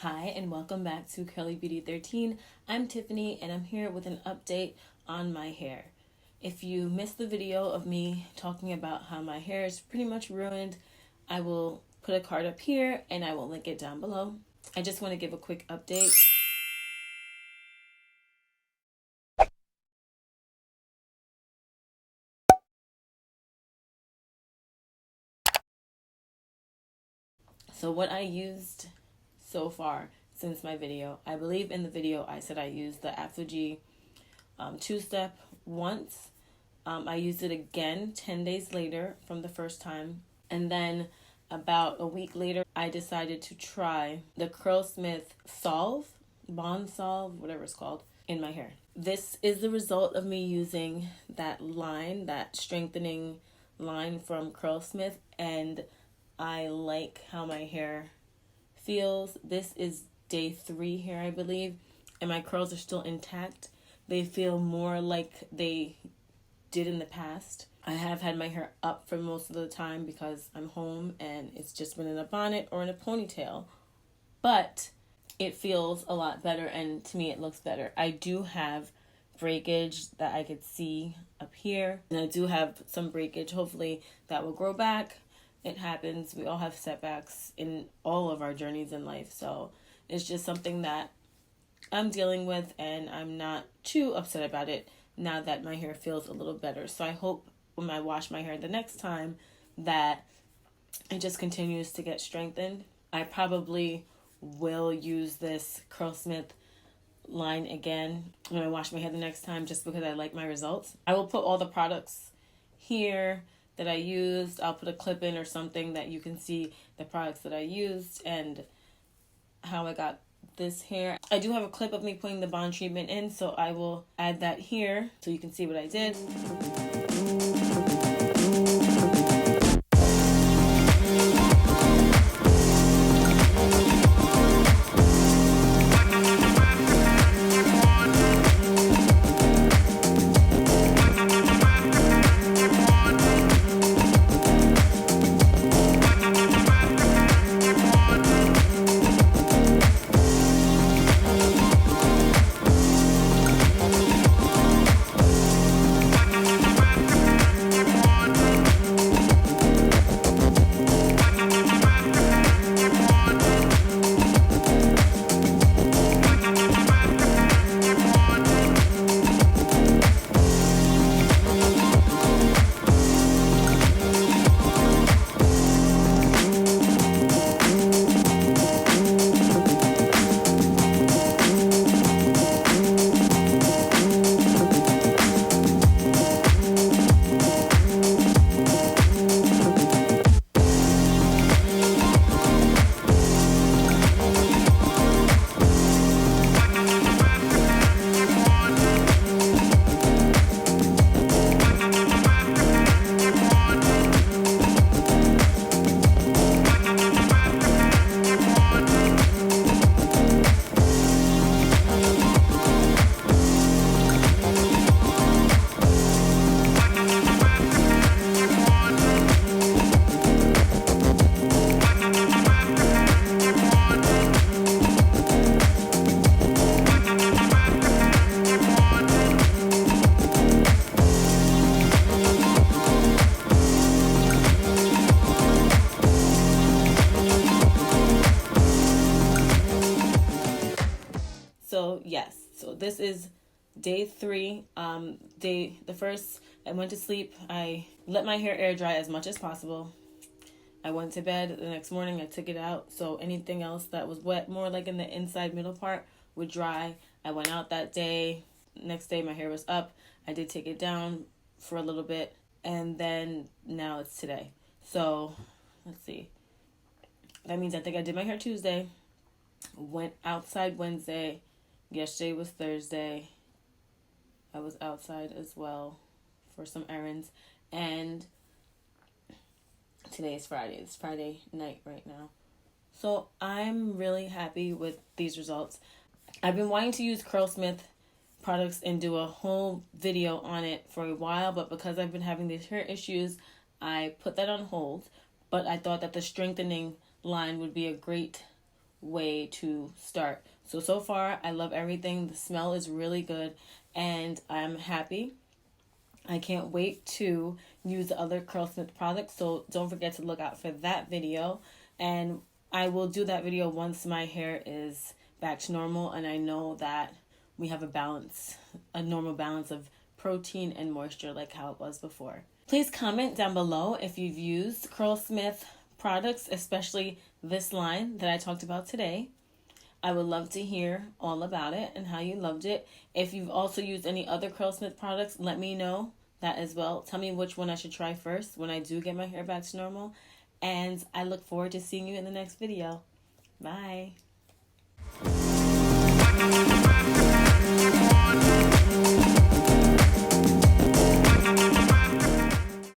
Hi, and welcome back to Curly Beauty 13. I'm Tiffany, and I'm here with an update on my hair. If you missed the video of me talking about how my hair is pretty much ruined, I will put a card up here, and I will link it down below. I just want to give a quick update. So what I used so far since my video, I believe in the video I said I used the AptoG two-step once. I used it again 10 days later from the first time. And then about a week later, I decided to try the CurlSmith Salve, Bond Salve, whatever it's called, in my hair. This is the result of me using that line, that strengthening line from CurlSmith, and I like how my hair feels. This is day 3 here, I believe, and my curls are still intact. They feel more like they did in the past. I have had my hair up for most of the time because I'm home and it's just been in a bonnet or in a ponytail, but it feels a lot better, and to me it looks better. I do have breakage that I could see up here, and I do have some breakage. Hopefully that will grow back. It happens. We all have setbacks in all of our journeys in life, so it's just something that I'm dealing with, and I'm not too upset about it now that my hair feels a little better. So I hope when I wash my hair the next time that it just continues to get strengthened. I probably will use this CurlSmith line again when I wash my hair the next time, just because I like my results. I will put all the products here that I used. I'll put a clip in or something that you can see the products that I used and how I got this hair. I do have a clip of me putting the bond treatment in, so I will add that here so you can see what I did. So yes, so this is day 3. The first, I went to sleep. I let my hair air dry as much as possible. I went to bed. The next morning I took it out, so anything else that was wet, more like in the inside middle part, would dry. I went out that day. Next day my hair was up. I did take it down for a little bit, and then now it's today. So let's see. That means I think I did my hair Tuesday, went outside Wednesday. Yesterday was Thursday. I was outside as well for some errands. And today is Friday. It's Friday night right now. So I'm really happy with these results. I've been wanting to use CurlSmith products and do a whole video on it for a while, but because I've been having these hair issues, I put that on hold. But I thought that the strengthening line would be a great way to start. So far, I love everything. The smell is really good, and I'm happy. I can't wait to use the other CurlSmith products, so don't forget to look out for that video. And I will do that video once my hair is back to normal, and I know that we have a normal balance of protein and moisture like how it was before. Please comment down below if you've used CurlSmith products, especially this line that I talked about today. I would love to hear all about it and how you loved it. If you've also used any other CurlSmith products, let me know that as well. Tell me which one I should try first when I do get my hair back to normal. And I look forward to seeing you in the next video. Bye.